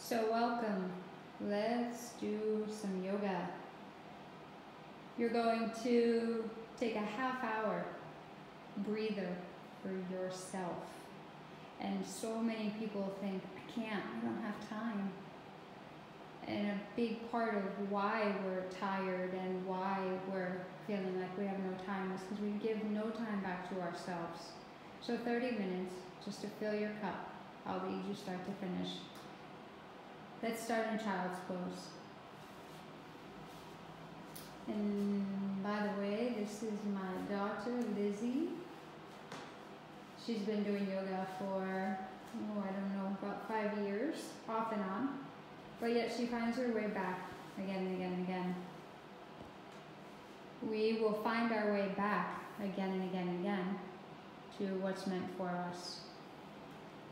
So welcome. Let's do some yoga. You're going to take a half-hour breather for yourself. And so many people think, I don't have time. And a big part of why we're tired and why we're feeling like we have no time is because we give no time back to ourselves. So 30 minutes just to fill your cup. I'll lead you start to finish. Let's start in child's pose. And by the way, this is my daughter, Lizzie. She's been doing yoga for, about 5 years, off and on. But yet she finds her way back again and again and again. We will find our way back again and again and again to what's meant for us.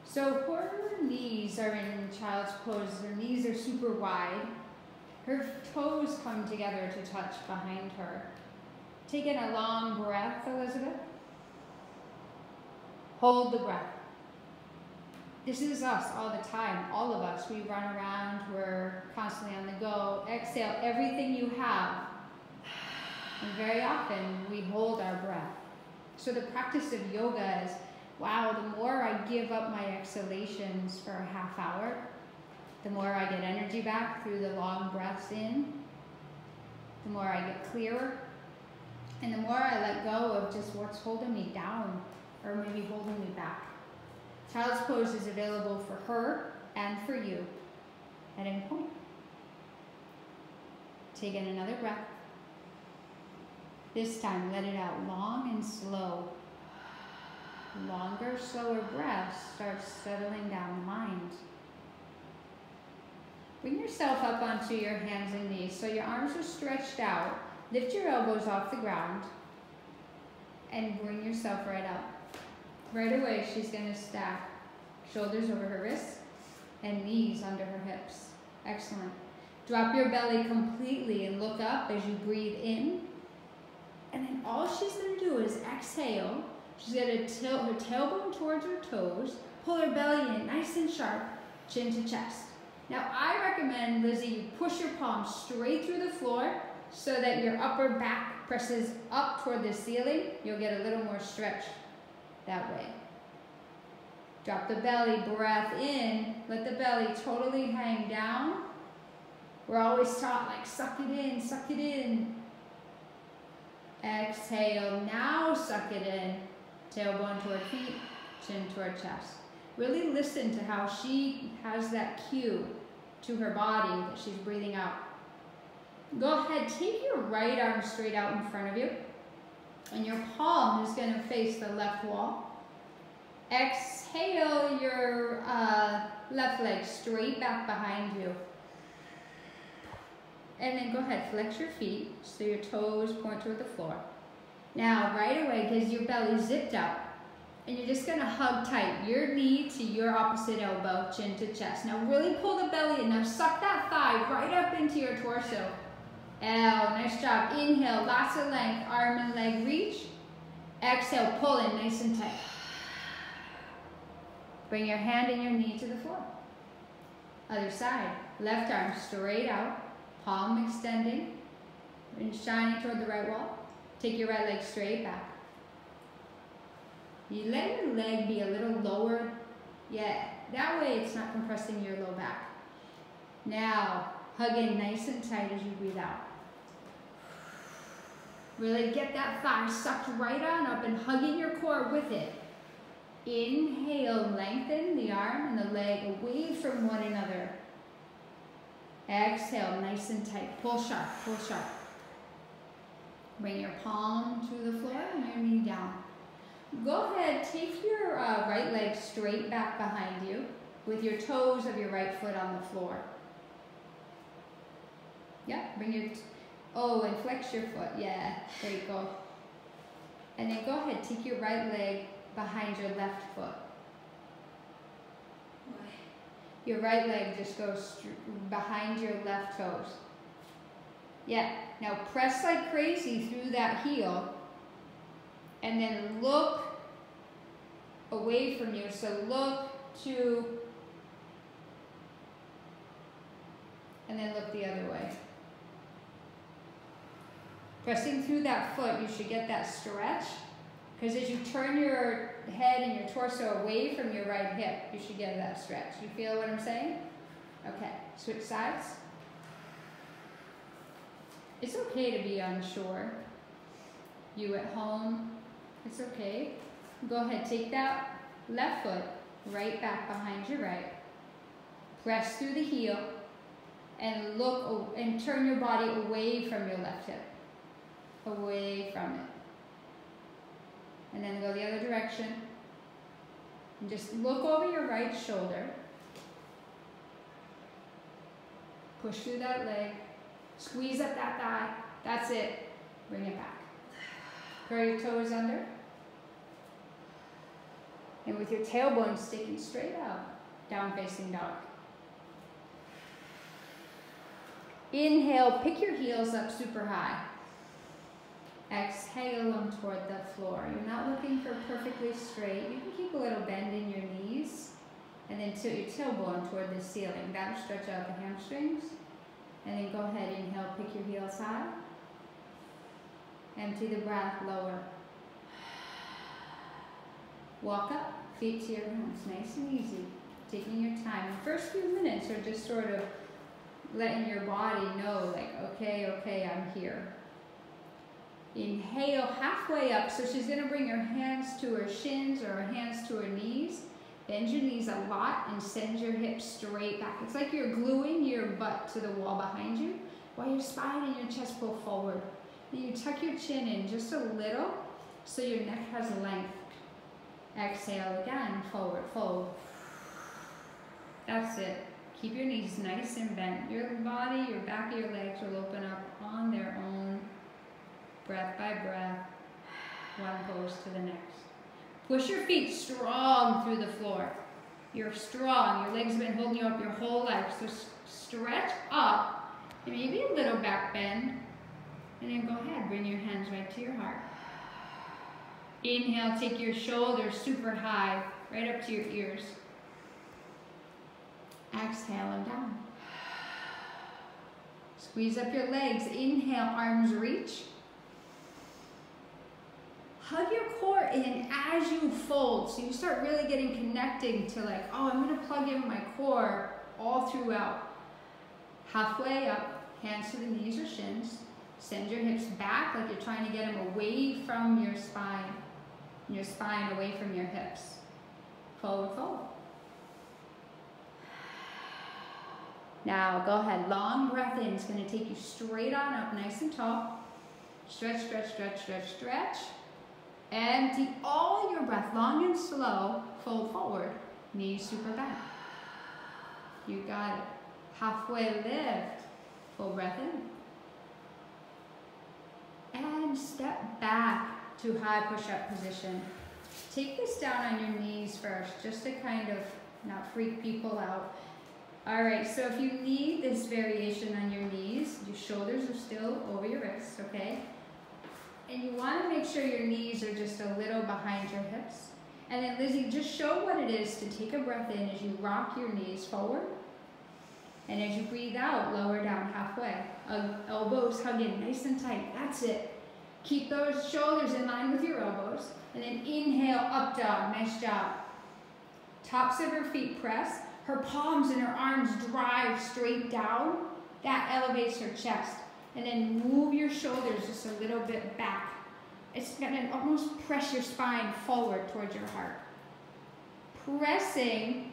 So her knees are in child's pose. Her knees are super wide. Her toes come together to touch behind her. Take in a long breath, Elizabeth. Hold the breath. This is us all the time, all of us. We run around, we're constantly on the go. Exhale everything you have. And very often we hold our breath. So the practice of yoga is, wow, the more I give up my exhalations for a half hour, the more I get energy back through the long breaths in, the more I get clearer, and the more I let go of just what's holding me down or maybe holding me back. Child's pose is available for her and for you at any point. Take in another breath. This time, let it out long and slow. Longer, slower breaths start settling down the mind. Bring yourself up onto your hands and knees so your arms are stretched out. Lift your elbows off the ground and bring yourself right up. Right away, she's going to stack shoulders over her wrists and knees under her hips. Excellent. Drop your belly completely and look up as you breathe in. And then all she's going to do is exhale. She's going to tilt her tailbone towards her toes, pull her belly in nice and sharp, chin to chest. Now I recommend, Lizzie, you push your palms straight through the floor so that your upper back presses up toward the ceiling. You'll get a little more stretch that way. Drop the belly, breath in, let the belly totally hang down. We're always taught like suck it in, suck it in. Exhale, now suck it in. Tailbone toward feet, chin toward chest. Really listen to how she has that cue to her body that she's breathing out. Go ahead, take your right arm straight out in front of you, and your palm is going to face the left wall. Exhale your left leg straight back behind you. And then go ahead, flex your feet so your toes point toward the floor. Now, right away, because your belly's zipped up, and you're just going to hug tight your knee to your opposite elbow, chin to chest. Now, really pull the belly in. Now, suck that thigh right up into your torso. Nice job. Inhale, lots of length, arm and leg reach. Exhale, pull in nice and tight. Bring your hand and your knee to the floor. Other side. Left arm straight out, palm extending, and shining toward the right wall. Take your right leg straight back. You let your leg be a little lower. Yeah, that way it's not compressing your low back. Now, hug in nice and tight as you breathe out. Really get that thigh sucked right on up and hugging your core with it. Inhale, lengthen the arm and the leg away from one another. Exhale, nice and tight. Pull sharp, pull sharp. Bring your palm to the floor and your knee down. Go ahead, take your right leg straight back behind you with your toes of your right foot on the floor. Yeah, bring your, and flex your foot. Yeah, there you go. And then go ahead, take your right leg behind your left foot. Your right leg just goes behind your left toes. Yeah, now press like crazy through that heel and then look away from you. So look to Pressing through that foot, you should get that stretch. Because as you turn your head and your torso away from your right hip, you should get that stretch. You feel what I'm saying? Okay, switch sides. It's okay to be unsure. You at home, it's okay. Go ahead, take that left foot right back behind your right. Press through the heel and look and turn your body away from your left hip. Away from it. And then go the other direction. And just look over your right shoulder. Push through that leg. Squeeze up that thigh. That's it. Bring it back. Curl your toes under. And with your tailbone sticking straight out, down facing dog. Inhale, pick your heels up super high. Exhale them toward the floor. You're not looking for perfectly straight. You can keep a little bend in your knees and then tilt your tailbone toward the ceiling. That'll stretch out the hamstrings. And then go ahead, inhale, pick your heels high. Empty the breath, lower. Walk up, feet to your hands, nice and easy. Taking your time. The first few minutes are just sort of letting your body know, like, okay, I'm here. Inhale halfway up. So she's going to bring her hands to her shins or her hands to her knees. Bend your knees a lot and send your hips straight back. It's like you're gluing your butt to the wall behind you while your spine and your chest pull forward. Then you tuck your chin in just a little so your neck has length. Exhale again, forward, fold. That's it. Keep your knees nice and bent. Your body, your back of your legs will open up on their own, breath by breath, one pose to the next. Push your feet strong through the floor. You're strong. Your legs have been holding you up your whole life. So stretch up and maybe a little back bend. And then go ahead, bring your hands right to your heart. Inhale, take your shoulders super high, right up to your ears. Exhale them down. Squeeze up your legs. Inhale, arms reach. Hug your core in as you fold. So you start really getting connecting to like, oh, I'm going to plug in my core all throughout. Halfway up, hands to the knees or shins. Send your hips back like you're trying to get them away from your spine. And your spine away from your hips. Forward fold. Now go ahead, long breath in. It's going to take you straight on up, nice and tall. Stretch, stretch, stretch, stretch, stretch. Empty all your breath, long and slow. Fold forward, knees super bent. You got it. Halfway lift, full breath in. And step back to high push-up position. Take this down on your knees first, just to kind of not freak people out. All right, so if you need this variation on your knees, your shoulders are still over your wrists, okay? And you want to make sure your knees are just a little behind your hips. And then Lizzie, just show what it is to take a breath in as you rock your knees forward. And as you breathe out, lower down halfway. Elbows hug in nice and tight. That's it. Keep those shoulders in line with your elbows. And then inhale, up dog. Nice job. Tops of her feet press. Her palms and her arms drive straight down. That elevates her chest. And then move your shoulders just a little bit back. It's going to almost press your spine forward towards your heart. Pressing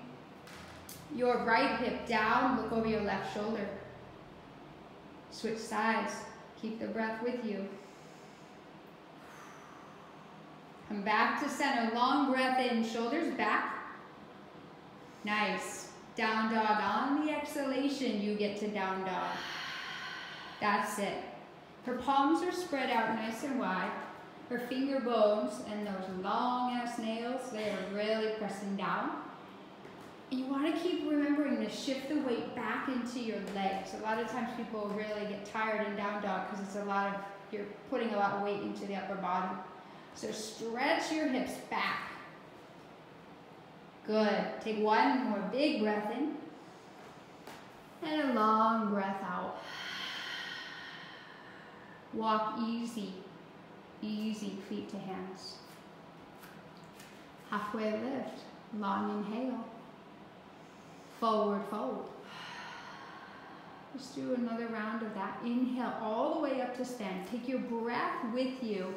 your right hip down, look over your left shoulder. Switch sides. Keep the breath with you. Come back to center. Long breath in, shoulders back. Nice. Down dog. On the exhalation, you get to down dog. That's it. Her palms are spread out nice and wide. Her finger bones and those long ass nails, they are really pressing down. And you want to keep remembering to shift the weight back into your legs. A lot of times people really get tired in down dog because it's you're putting a lot of weight into the upper body. So stretch your hips back. Good. Take one more big breath in. And a long breath out. Walk easy, easy, feet to hands. Halfway lift, long inhale. Forward fold. Just do another round of that. Inhale all the way up to stand. Take your breath with you.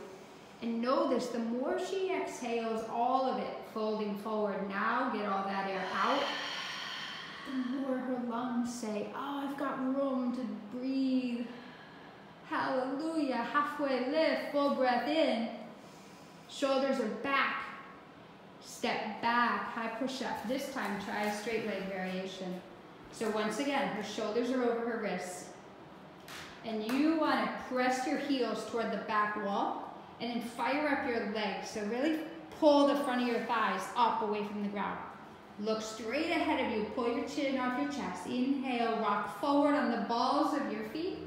And know this, the more she exhales, all of it folding forward. Now get all that air out. The more her lungs say, oh, I've got room to breathe. Hallelujah. Halfway lift, full breath in. Shoulders are back. Step back, high push-up. This time, try a straight leg variation. So once again, her shoulders are over her wrists. And you want to press your heels toward the back wall and then fire up your legs. So really pull the front of your thighs up away from the ground. Look straight ahead of you. Pull your chin off your chest. Inhale, rock forward on the balls of your feet.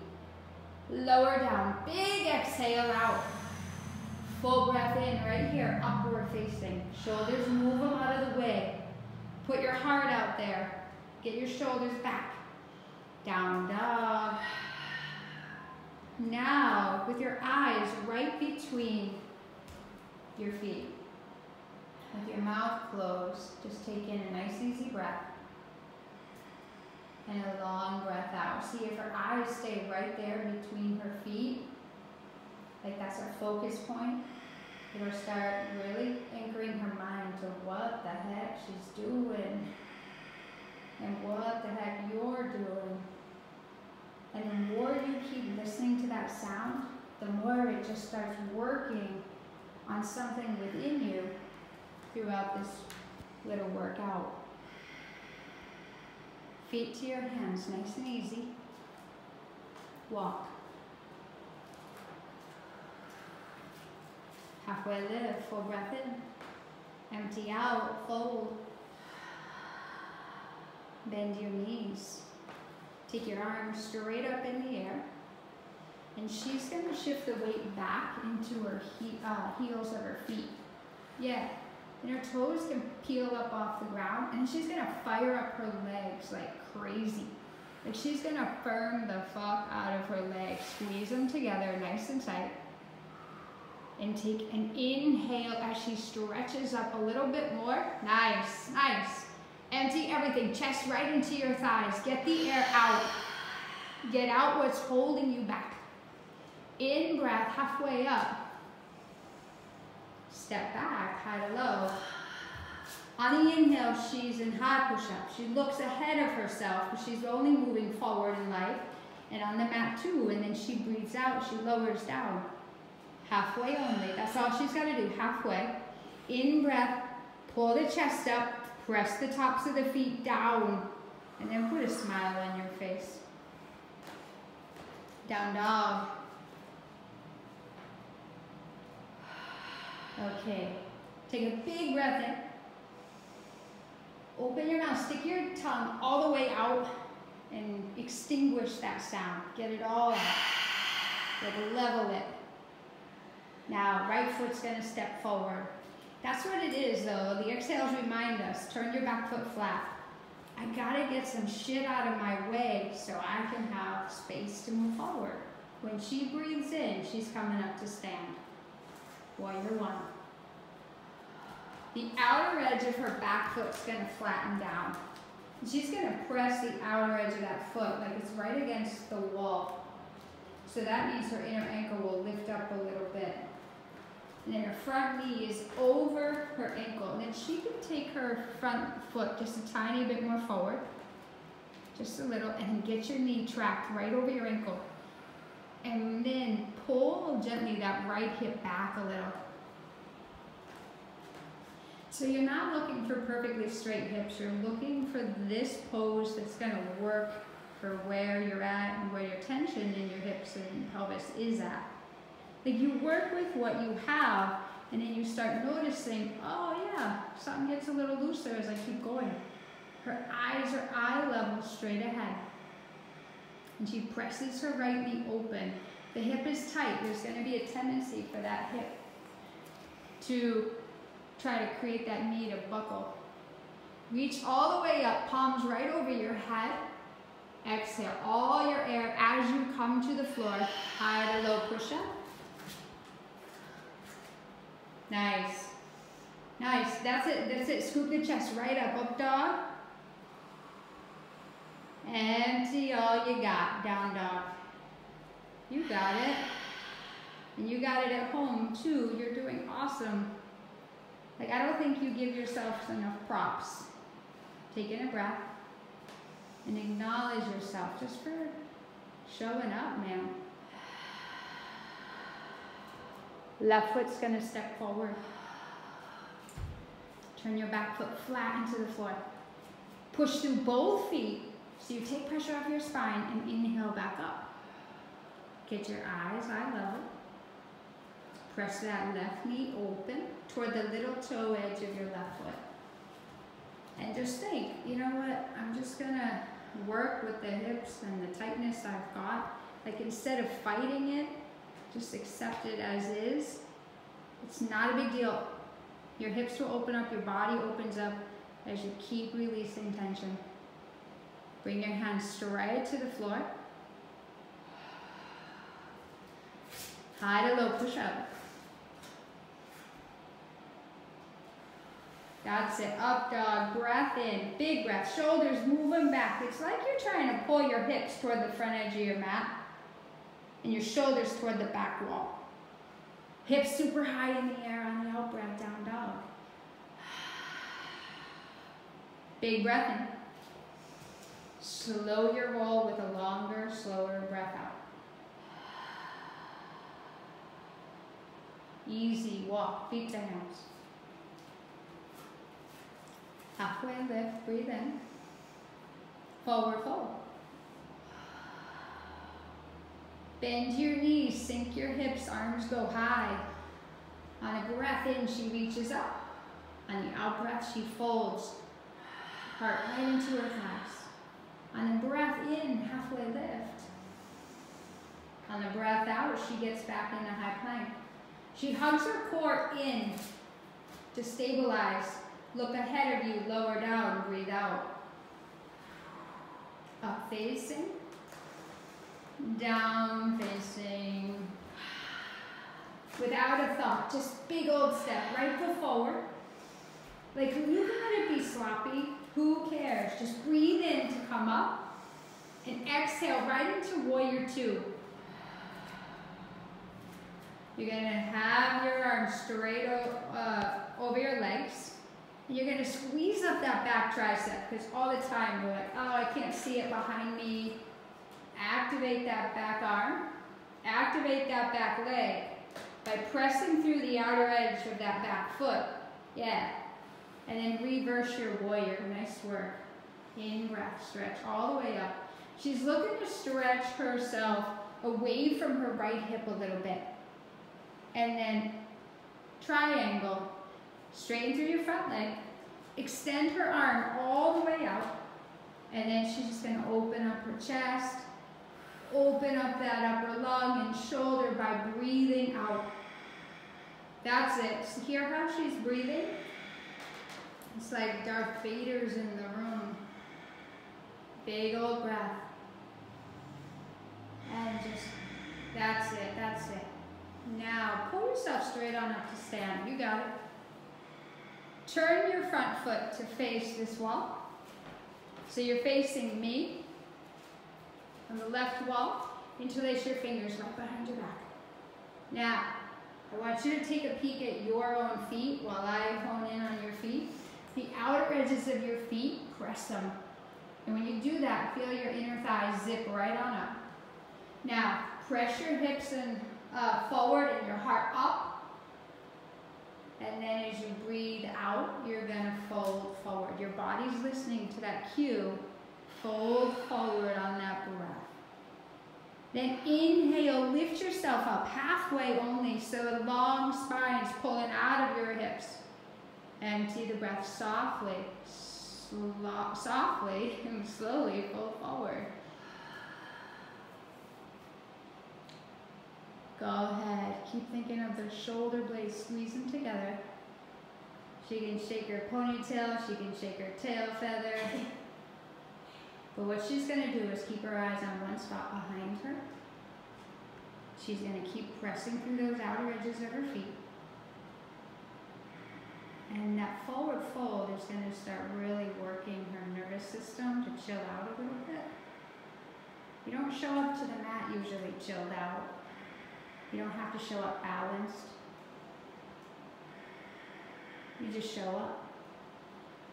Lower down. Big exhale out. Full breath in right here, upward facing. Shoulders, move them out of the way. Put your heart out there. Get your shoulders back. Down dog. Now, with your eyes right between your feet. With your mouth closed, just take in a nice easy breath. And a long breath out. See if her eyes stay right there between her feet. Like that's our focus point. It'll start really anchoring her mind to what the heck she's doing. And what the heck you're doing. And the more you keep listening to that sound, the more it just starts working on something within you throughout this little workout. Feet to your hands, nice and easy. Walk. Halfway lift, full breath in. Empty out, fold. Bend your knees. Take your arms straight up in the air. And she's going to shift the weight back into her heels of her feet. Yeah. And her toes can peel up off the ground. And she's going to fire up her legs like crazy. Like she's going to firm the fuck out of her legs. Squeeze them together nice and tight. And take an inhale as she stretches up a little bit more. Nice, nice. Empty everything, chest right into your thighs. Get the air out. Get out what's holding you back. In breath, halfway up. Step back, high to low. On the inhale, she's in high push-up. She looks ahead of herself, but she's only moving forward in life. And on the mat too, and then she breathes out, she lowers down. Halfway only, that's all she's got to do, halfway. In breath, pull the chest up, press the tops of the feet down, and then put a smile on your face. Down dog. Okay, take a big breath in. Open your mouth, stick your tongue all the way out and extinguish that sound. Get it all out. Like level it. Now, right foot's gonna step forward. That's what it is though. The exhales remind us, turn your back foot flat. I gotta get some shit out of my way so I can have space to move forward. When she breathes in, she's coming up to stand. Warrior one. The outer edge of her back foot's gonna flatten down. And she's gonna press the outer edge of that foot like it's right against the wall. So that means her inner ankle will lift up a little bit. And then her front knee is over her ankle. And then she can take her front foot just a tiny bit more forward. Just a little. And then get your knee tracked right over your ankle. And then pull gently that right hip back a little. So you're not looking for perfectly straight hips. You're looking for this pose that's going to work for where you're at and where your tension in your hips and pelvis is at. Like you work with what you have, and then you start noticing, oh yeah, something gets a little looser as I keep going. Her eyes are eye level straight ahead. And she presses her right knee open. The hip is tight. There's going to be a tendency for that hip to try to create that knee to buckle. Reach all the way up, palms right over your head, Exhale all your air as you come to the floor. High to low push-up. Nice. Nice. That's it. That's it. Scoop the chest right up. Up dog. Empty all you got. Down dog. You got it. And you got it at home too. You're doing awesome. Like, I don't think you give yourself enough props. Take in a breath and acknowledge yourself just for showing up, man. Left foot's gonna step forward. Turn your back foot flat into the floor. Push through both feet so you take pressure off your spine and inhale back up. Get your eyes eye level. Press that left knee open toward the little toe edge of your left foot. And just think, you know what? I'm just gonna work with the hips and the tightness I've got. Like, instead of fighting it, just accept it as is. It's not a big deal. Your hips will open up, your body opens up as you keep releasing tension. Bring your hands straight to the floor. High to low push up. That's it. Up dog. Breath in. Big breath. Shoulders moving back. It's like you're trying to pull your hips toward the front edge of your mat and your shoulders toward the back wall. Hips super high in the air on the out breath. Down dog. Big breath in. Slow your roll with a longer, slower breath out. Easy walk. Feet to hands. Halfway lift, breathe in. Forward fold. Bend your knees, sink your hips, arms go high. On a breath in, she reaches up. On the out breath, she folds. Heart right into her thighs. On a breath in, halfway lift. On a breath out, she gets back into high plank. She hugs her core in to stabilize. Look ahead of you, lower down, breathe out. Up facing, down facing. Without a thought, just big old step, right foot forward. Like, you can let it be sloppy, who cares? Just breathe in to come up and exhale right into warrior two. You're gonna have your arms straight over your legs. And you're gonna squeeze up that back tricep, because all the time you're like, oh, I can't see it behind me. Activate that back arm. Activate that back leg by pressing through the outer edge of that back foot. Yeah. And then reverse your warrior. Nice work. In breath, stretch all the way up. She's looking to stretch herself away from her right hip a little bit. And then triangle. Straighten through your front leg. Extend her arm all the way out. And then she's just going to open up her chest. Open up that upper lung and shoulder by breathing out. That's it. So hear how she's breathing? It's like Darth Vader's in the room. Big old breath. And just, that's it, that's it. Now, pull yourself straight on up to stand. You got it. Turn your front foot to face this wall. So you're facing me on the left wall. Interlace your fingers right behind your back. Now, I want you to take a peek at your own feet while I hone in on your feet. The outer edges of your feet, press them. And when you do that, feel your inner thighs zip right on up. Now, press your hips and forward and your heart up. And then as you breathe out, you're going to fold forward. Your body's listening to that cue. Fold forward on that breath. Then inhale, lift yourself up halfway only so the long spine's pulling out of your hips. Empty the breath softly, softly and slowly fold forward. Go ahead, keep thinking of the shoulder blades, squeeze them together. She can shake her ponytail, she can shake her tail feather. But what she's going to do is keep her eyes on one spot behind her. She's going to keep pressing through those outer edges of her feet. And that forward fold is going to start really working her nervous system to chill out a little bit. You don't show up to the mat usually chilled out. You don't have to show up balanced. You just show up.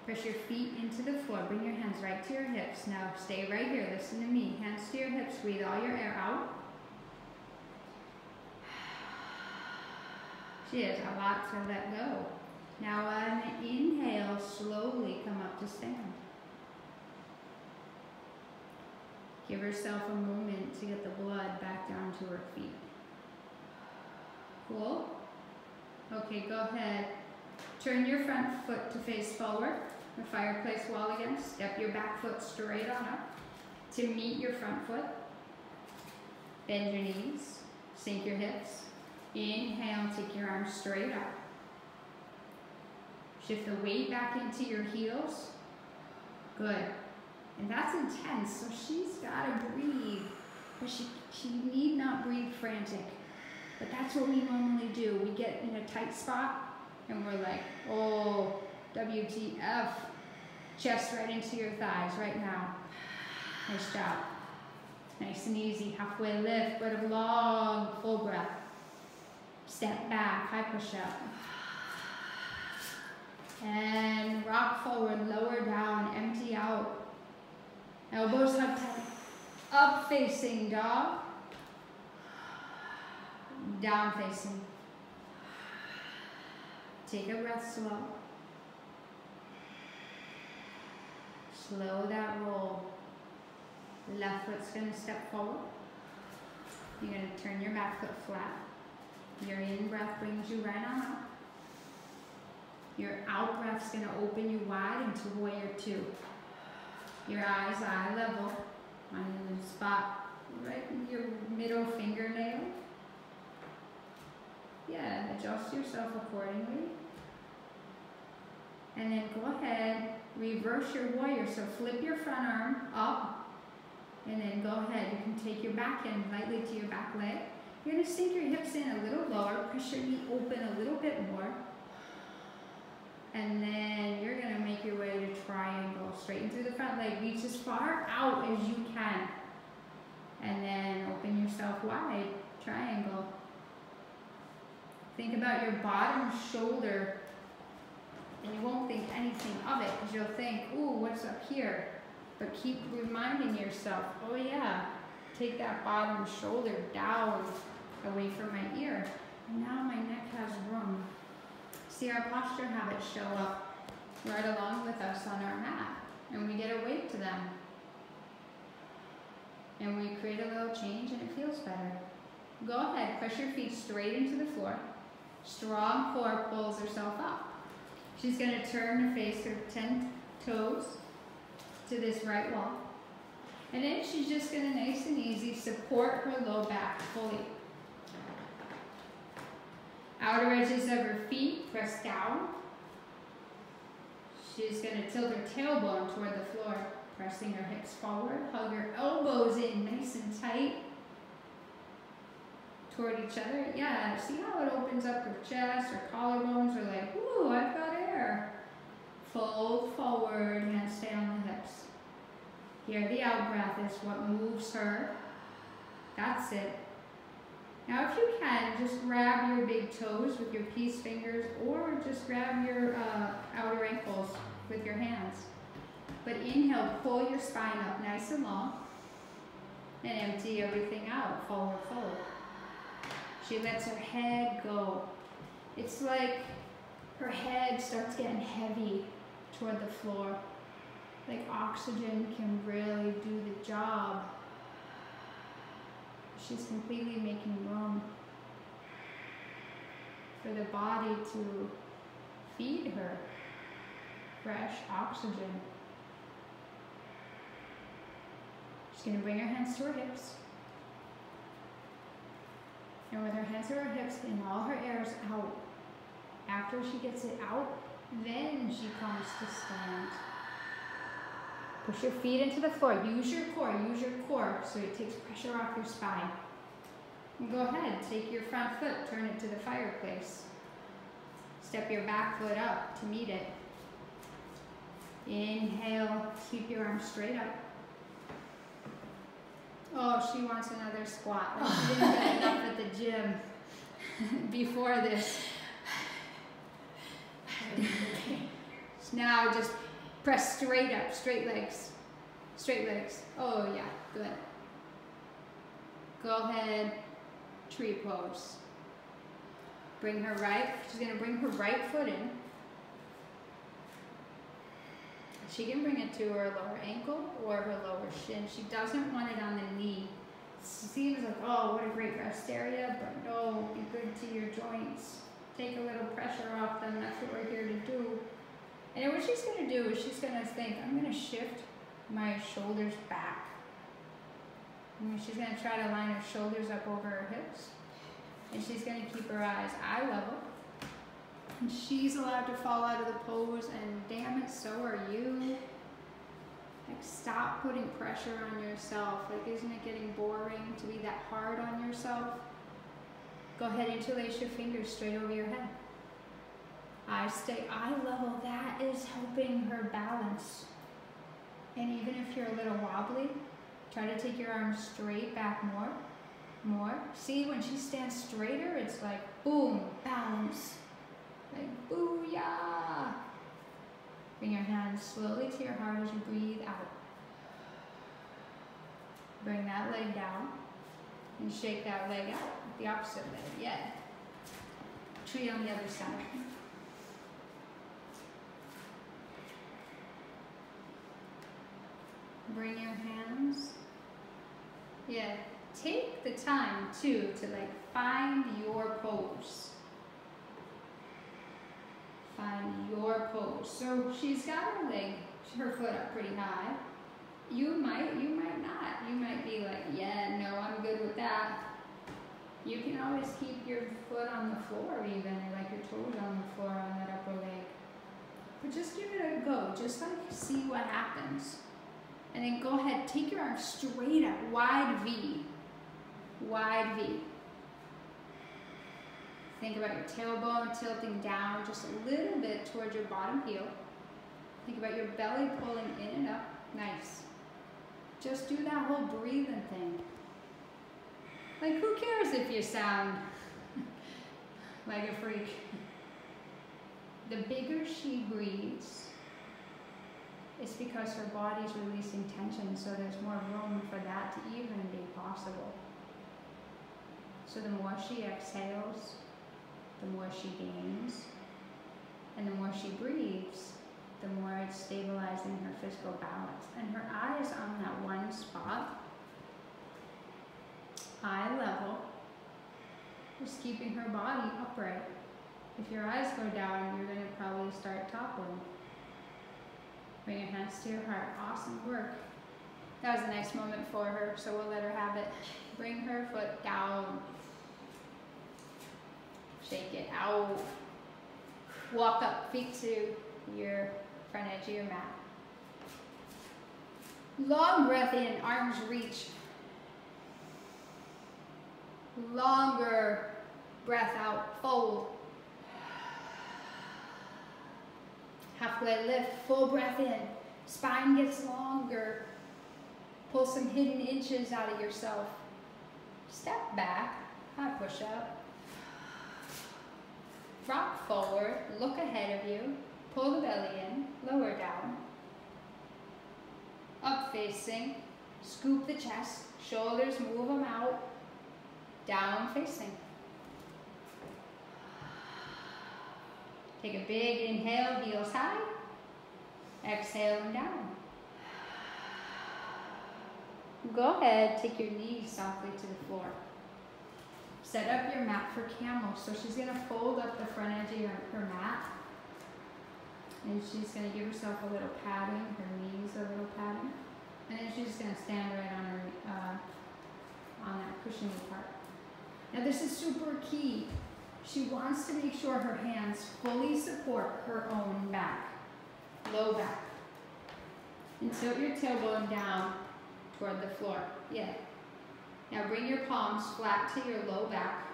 Press your feet into the floor. Bring your hands right to your hips. Now stay right here. Listen to me. Hands to your hips. Breathe all your air out. Cheers. A lot to let go. Now on an inhale, slowly come up to stand. Give herself a moment to get the blood back down to her feet. Cool? Okay, go ahead. Turn your front foot to face forward. The fireplace wall again. Step your back foot straight on up to meet your front foot. Bend your knees. Sink your hips. Inhale, take your arms straight up. Shift the weight back into your heels. Good. And that's intense, so she's got to breathe. But she need not breathe frantic. But that's what we normally do. We get in a tight spot, and we're like, oh, WTF. Chest right into your thighs right now. Nice job. Nice and easy. Halfway lift, but a long, full breath. Step back, high push-up. And rock forward, lower down, empty out. Elbows hug tight. Up facing dog. Down facing. Take a breath slow. Slow that roll. Left foot's going to step forward. You're going to turn your back foot flat. Your in-breath brings you right on up. Your out-breath's going to open you wide into warrior two. Your eyes eye level on the spot right in your middle fingernail. Yeah, adjust yourself accordingly. And then go ahead, reverse your warrior. So flip your front arm up, and then go ahead. You can take your back end lightly to your back leg. You're going to sink your hips in a little lower, push your knee open a little bit more. And then you're going to make your way to triangle. Straighten through the front leg. Reach as far out as you can. And then open yourself wide. Triangle. Think about your bottom shoulder. And you won't think anything of it because you'll think, ooh, what's up here? But keep reminding yourself, oh yeah, take that bottom shoulder down away from my ear. And now my neck has room. See our posture habits show up right along with us on our mat. And we get awake to them. And we create a little change and it feels better. Go ahead, push your feet straight into the floor. Strong core pulls herself up. She's going to turn to face her 10 toes to this right wall. And then she's just going to nice and easy support her low back fully. Outer edges of her feet press down. She's going to tilt her tailbone toward the floor, pressing her hips forward. Hug her elbows in nice and tight toward each other. Yeah, see how it opens up her chest, her collarbones are like, ooh, I've got air. Fold forward, hands stay on the hips. Here, the out breath is what moves her. That's it. Now, if you can, just grab your big toes with your peace fingers or just grab your outer ankles with your hands. But inhale, pull your spine up nice and long and empty everything out, forward fold. She lets her head go. It's like her head starts getting heavy toward the floor. Like oxygen can really do the job. She's completely making room for the body to feed her fresh oxygen. She's going to bring her hands to her hips. And with her hands to her hips and all her air is out, after she gets it out, then she comes to stand. Push your feet into the floor. Use your core so it takes pressure off your spine. And go ahead, take your front foot, turn it to the fireplace. Step your back foot up to meet it. Inhale, keep your arms straight up. Oh, she wants another squat. Like she didn't get enough at the gym before this. Now just press straight up, straight legs. Straight legs. Oh yeah, good. Go ahead, tree pose. Bring her she's gonna bring her right foot in. She can bring it to her lower ankle or her lower shin. She doesn't want it on the knee. It seems like, oh, what a great rest area, but no, be good to your joints. Take a little pressure off them. That's what we're here to do. And what she's going to do is she's going to think, I'm going to shift my shoulders back. And she's going to try to line her shoulders up over her hips. And she's going to keep her eyes eye level. And she's allowed to fall out of the pose, and damn it, so are you. Like, stop putting pressure on yourself. Like, isn't it getting boring to be that hard on yourself? Go ahead, interlace your fingers straight over your head. Eyes stay eye level. That is helping her balance. And even if you're a little wobbly, try to take your arms straight back more. See, when she stands straighter, it's like, boom, balance. Like, booyah! Bring your hands slowly to your heart as you breathe out. Bring that leg down and shake that leg out. The opposite leg, yeah. Tree on the other side. Bring your hands. Yeah, take the time too to like find your pose. Find your pose. So she's got her foot up pretty high. You might not. You might be like, yeah, no, I'm good with that. You can always keep your foot on the floor even, or like your toes on the floor on that upper leg. But just give it a go. Just like see what happens. And then go ahead, take your arms straight up, wide V. Wide V. Think about your tailbone tilting down just a little bit towards your bottom heel. Think about your belly pulling in and up. Nice. Just do that whole breathing thing. Like, who cares if you sound like a freak? The bigger she breathes, it's because her body's releasing tension, so there's more room for that to even be possible. So the more she exhales, the more she gains, and the more she breathes, the more it's stabilizing her physical balance. And her eyes on that one spot, eye level, just keeping her body upright. If your eyes go down, you're going to probably start toppling. Bring your hands to your heart. Awesome work. That was a nice moment for her, so we'll let her have it. Bring her foot down. Shake it out. Walk up, feet to your front edge of your mat. Long breath in, arms reach. Longer breath out, fold. Halfway lift, full breath in. Spine gets longer. Pull some hidden inches out of yourself. Step back, high push up. Rock forward, look ahead of you. Pull the belly in, lower down. Up facing, scoop the chest, shoulders, move them out. Down facing. Take a big inhale, heels high. Exhale and down. Go ahead, take your knees softly to the floor. Set up your mat for Camel. So she's going to fold up the front edge of her mat. And she's going to give herself a little padding, her knees a little padding. And then she's just going to stand right on her, on that cushiony part. Now this is super key. She wants to make sure her hands fully support her own back, low back. And tilt your tailbone down toward the floor. Yeah. Now bring your palms flat to your low back.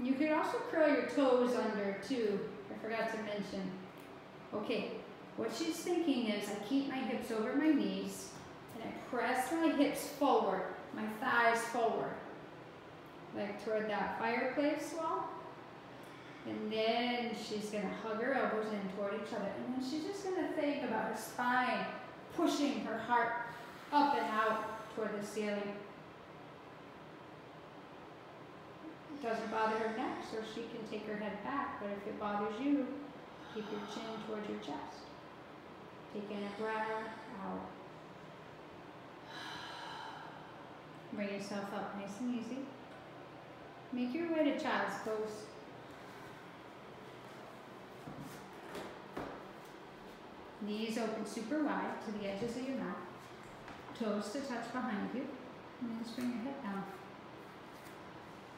You could also curl your toes under too. I forgot to mention. Okay, what she's thinking is I keep my hips over my knees and I press my hips forward, my thighs forward, like toward that fireplace wall. And then she's gonna hug her elbows in toward each other. And then she's just gonna think about her spine, pushing her heart up and out toward the ceiling. It doesn't bother her neck, so she can take her head back. But if it bothers you, keep your chin towards your chest. Take in a breath out. Bring yourself up nice and easy. Make your way to child's pose. Knees open super wide to the edges of your mat. Toes to touch behind you. And then just bring your head down.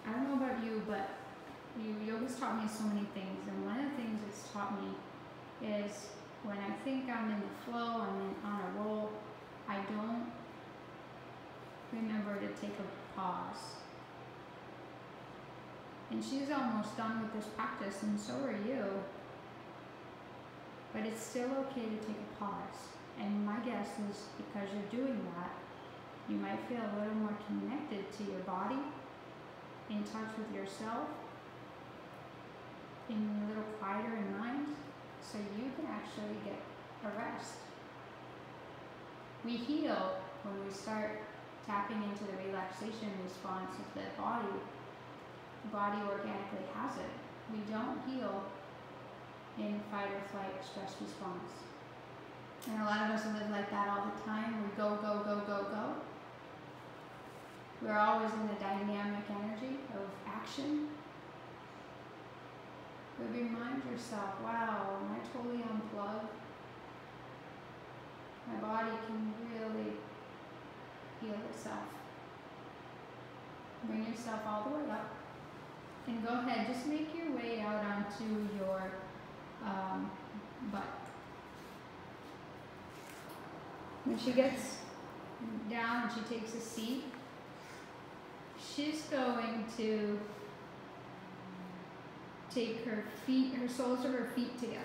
I don't know about you, but yoga's taught me so many things. And one of the things it's taught me is when I think I'm in the flow, on a roll, I don't remember to take a pause. And she's almost done with this practice, and so are you. But it's still okay to take a pause. And my guess is because you're doing that, you might feel a little more connected to your body, in touch with yourself, and a little quieter in mind, so you can actually get a rest. We heal when we start tapping into the relaxation response of the body. The body organically has it. We don't heal in fight or flight stress response. And a lot of us live like that all the time. We go, go, go, go, go. We're always in the dynamic energy of action. But remind yourself, wow, am I totally unplugged? My body can really heal itself. Bring yourself all the way up. And go ahead, just make your way out onto your butt. When she gets down and she takes a seat, she's going to take her feet, her soles of her feet together.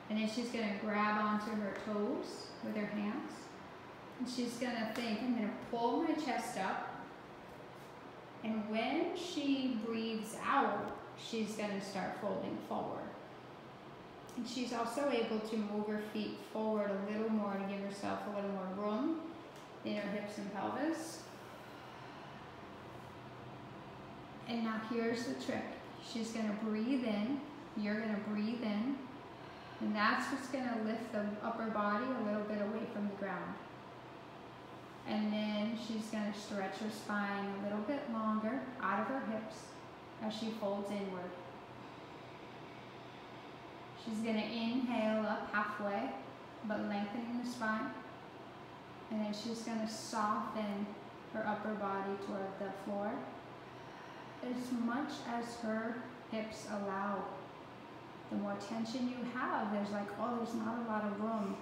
And then she's going to grab onto her toes with her hands. And she's going to think, I'm going to pull my chest up. And when she breathes out, she's going to start folding forward. And she's also able to move her feet forward a little more to give herself a little more room in her hips and pelvis. And now here's the trick. She's going to breathe in. You're going to breathe in. And that's what's going to lift the upper body a little bit away from the ground. And then she's going to stretch her spine a little bit longer out of her hips as she folds inward. She's going to inhale up halfway, but lengthening the spine. And then she's going to soften her upper body toward the floor as much as her hips allow. The more tension you have, there's like, oh, there's not a lot of room.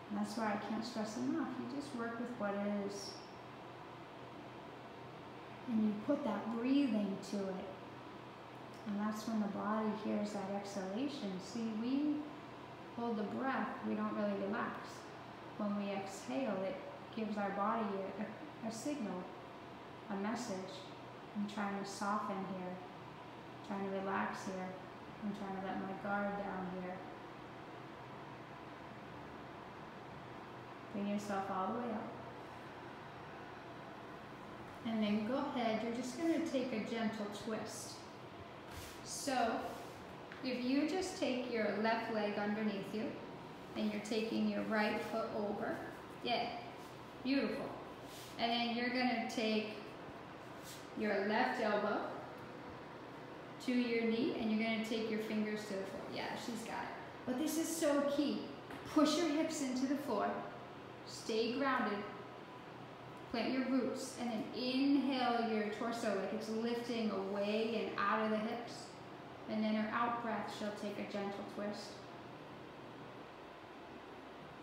And that's why I can't stress enough. You just work with what is. And you put that breathing to it. And that's when the body hears that exhalation. See, we hold the breath, we don't really relax. When we exhale, it gives our body a signal, a message. I'm trying to soften here, trying to relax here. I'm trying to let my guard down here. Bring yourself all the way up. And then go ahead, you're just going to take a gentle twist. So, if you just take your left leg underneath you, and you're taking your right foot over, yeah, beautiful. And then you're going to take your left elbow to your knee, and you're going to take your fingers to the floor. Yeah, she's got it. But this is so key. Push your hips into the floor. Stay grounded. Plant your roots, and then inhale your torso like it's lifting away and out of the hips. And then her out breath, she'll take a gentle twist.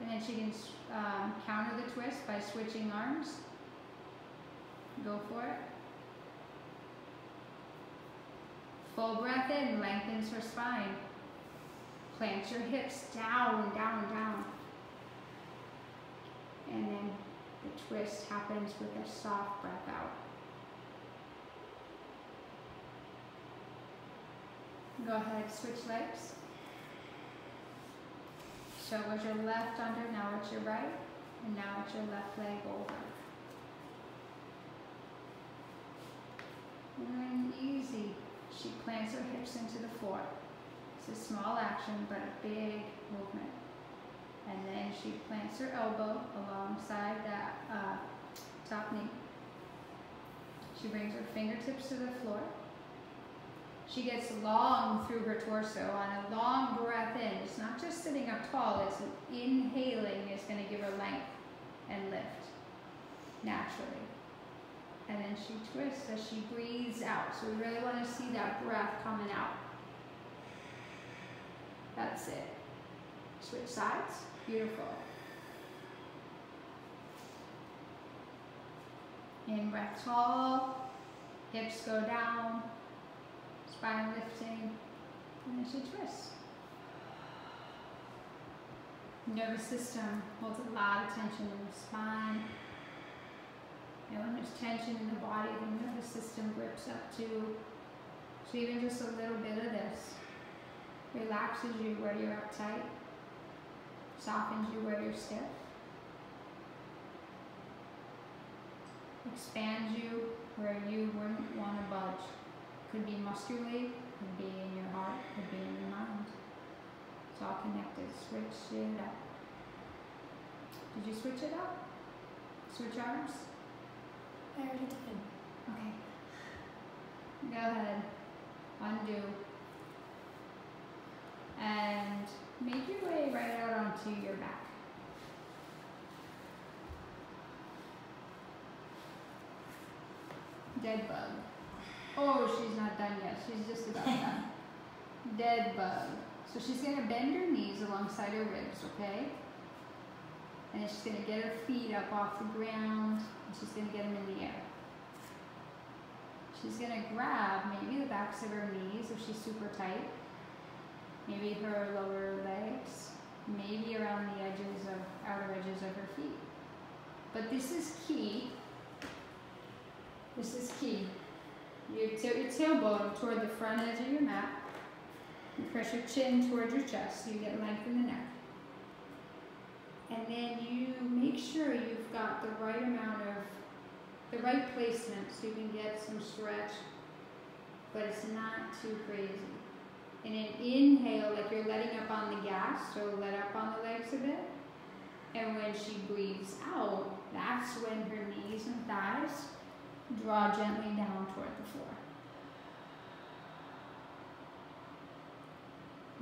And then she can counter the twist by switching arms. Go for it. Full breath in, lengthens her spine. Plant your hips down, down, down. And then the twist happens with a soft breath out. Go ahead, switch legs. So was your left under, now it's your right, and now it's your left leg over. And easy. She plants her hips into the floor. It's a small action, but a big movement. And then she plants her elbow alongside that top knee. She brings her fingertips to the floor. She gets long through her torso on a long breath in. It's not just sitting up tall, it's inhaling is going to give her length and lift naturally. And then she twists as she breathes out. So we really want to see that breath coming out. That's it. Switch sides. Beautiful. In breath tall, hips go down, spine lifting, and then she twists. Nervous system holds a lot of tension in the spine. And when there's tension in the body, the nervous system grips up too. So even just a little bit of this relaxes you where you're uptight, softens you where you're stiff, expands you where you wouldn't want to budge. Could be muscularly, could be in your heart, could be in your mind. It's all connected. Switch it up. Did you switch it up? Switch arms? I already did. Okay. Go ahead. Undo. And make your way right out onto your back. Dead bug. Oh, she's not done yet. She's just about done. Dead bug. So she's going to bend her knees alongside her ribs, okay? And she's going to get her feet up off the ground. And she's going to get them in the air. She's going to grab maybe the backs of her knees if she's super tight. Maybe her lower legs. Maybe around the edges of, outer edges of her feet. But this is key. This is key. You tilt your tailbone toward the front edge of your mat. You press your chin towards your chest so you get length in the neck. And then you make sure you've got the right amount of, the right placement so you can get some stretch, but it's not too crazy. And then inhale like you're letting up on the gas, so let up on the legs a bit. And when she breathes out, that's when her knees and thighs draw gently down toward the floor.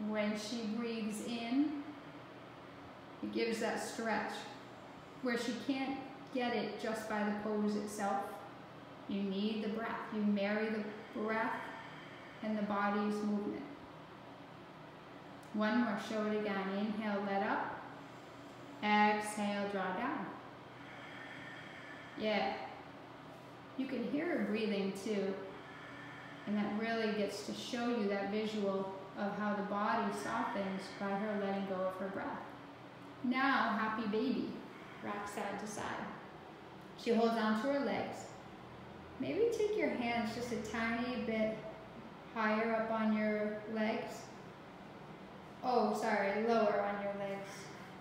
When she breathes in, it gives that stretch where she can't get it just by the pose itself. You need the breath. You marry the breath and the body's movement. One more, show it again. Inhale, let up. Exhale, draw down. Yeah. You can hear her breathing too. And that really gets to show you that visual of how the body softens by her letting go of her breath. Now, happy baby. Rock side to side. She holds on to her legs. Maybe take your hands just a tiny bit higher up on your legs. Oh, sorry, lower on your legs.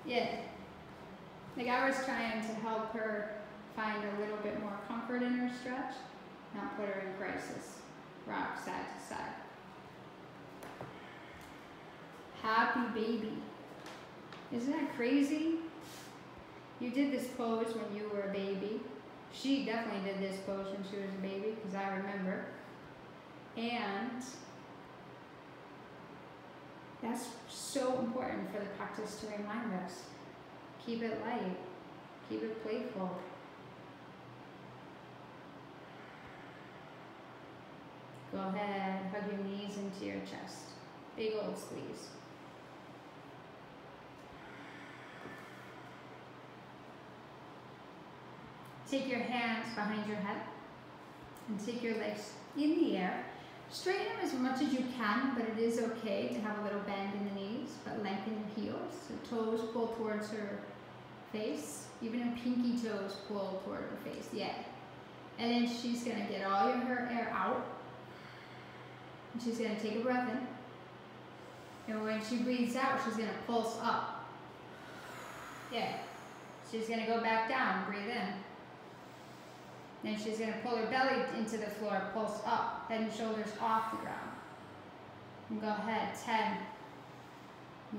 Yeah. Like I was trying to help her find a little bit more comfort in her stretch, not put her in crisis. Rock side to side. Happy baby. Isn't that crazy? You did this pose when you were a baby. She definitely did this pose when she was a baby, because I remember. And that's so important for the practice to remind us. Keep it light. Keep it playful. Go ahead, hug your knees into your chest. Big old squeeze. Take your hands behind your head and take your legs in the air. Straighten them as much as you can, but it is okay to have a little bend in the knees, but lengthen your heels. So toes pull towards her face. Even her pinky toes pull toward her face. Yeah. And then she's going to get all her air out. And she's going to take a breath in. And when she breathes out, she's going to pulse up. Yeah. She's going to go back down, breathe in. Then she's going to pull her belly into the floor, pulse up, head and shoulders off the ground. And go ahead, 10,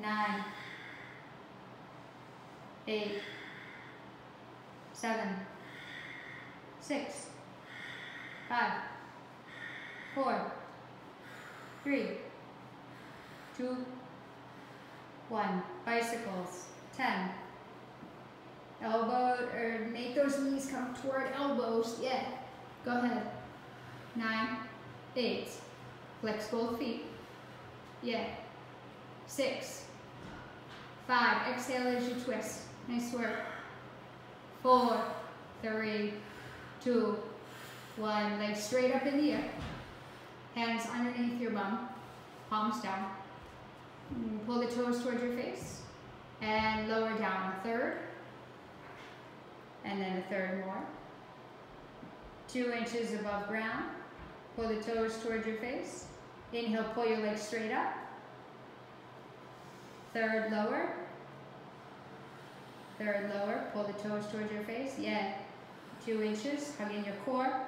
9, 8, 7, 6, 5, 4, 3, 2, 1. Bicycles, 10. Elbow, or make those knees come toward elbows. Yeah. Go ahead. 9, 8. Flex both feet. Yeah. 6, 5. Exhale as you twist. Nice work. 4, 3, 2, 1. Legs straight up in the air. Hands underneath your bum. Palms down. Pull the toes towards your face. And lower down. A third. And then a third more. 2 inches above ground. Pull the toes towards your face. Inhale, pull your legs straight up. Third lower. Third lower. Pull the toes towards your face. Yeah. 2 inches. Hug in your core.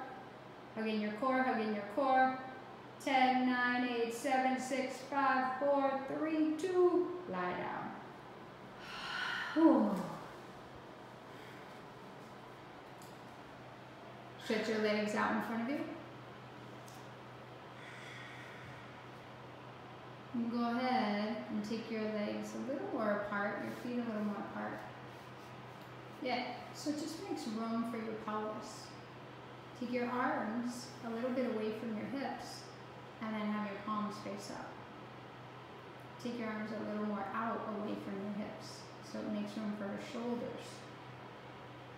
Hug in your core. Hug in your core. 10, 9, 8, 7, 6, 5, 4, 3, 2. Lie down. Whew. Stretch your legs out in front of you. And go ahead and take your legs a little more apart, your feet a little more apart. Yeah, so it just makes room for your pelvis. Take your arms a little bit away from your hips and then have your palms face up. Take your arms a little more out away from your hips so it makes room for your shoulders.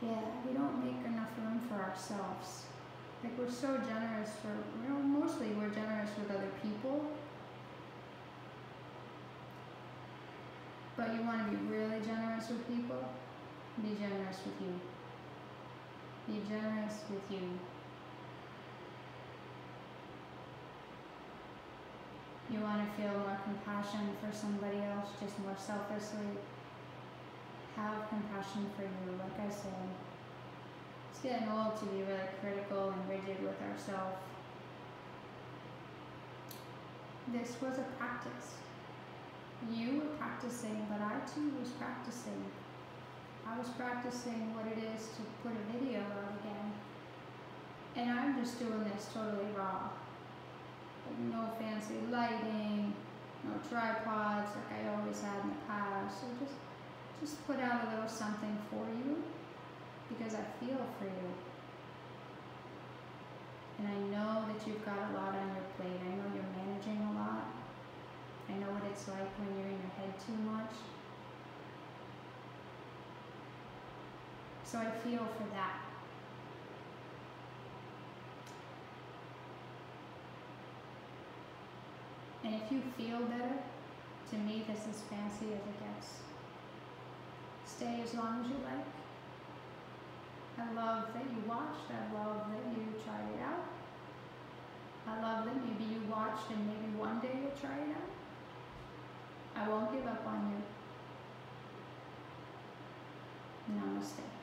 Yeah, we don't make enough room for ourselves. Like, we're so generous for, mostly we're generous with other people. But you want to be really generous with people? Be generous with you. Be generous with you. You want to feel more compassion for somebody else, just more selflessly. Have compassion for you, like I said. It's getting old to be really critical and rigid with ourselves. This was a practice. You were practicing, but I too was practicing. I was practicing what it is to put a video out again. And I'm just doing this totally raw. Like, no fancy lighting, no tripods like I always had in the past. So just put out a little something for you because I feel for you. And I know that you've got a lot on your plate. I know you're managing a lot. I know what it's like when you're in your head too much. So I feel for that. And if you feel better, to me this is fancy as it gets. Stay as long as you like. I love that you watched. I love that you tried it out. I love that maybe you watched and maybe one day you'll try it out. I won't give up on you. Namaste.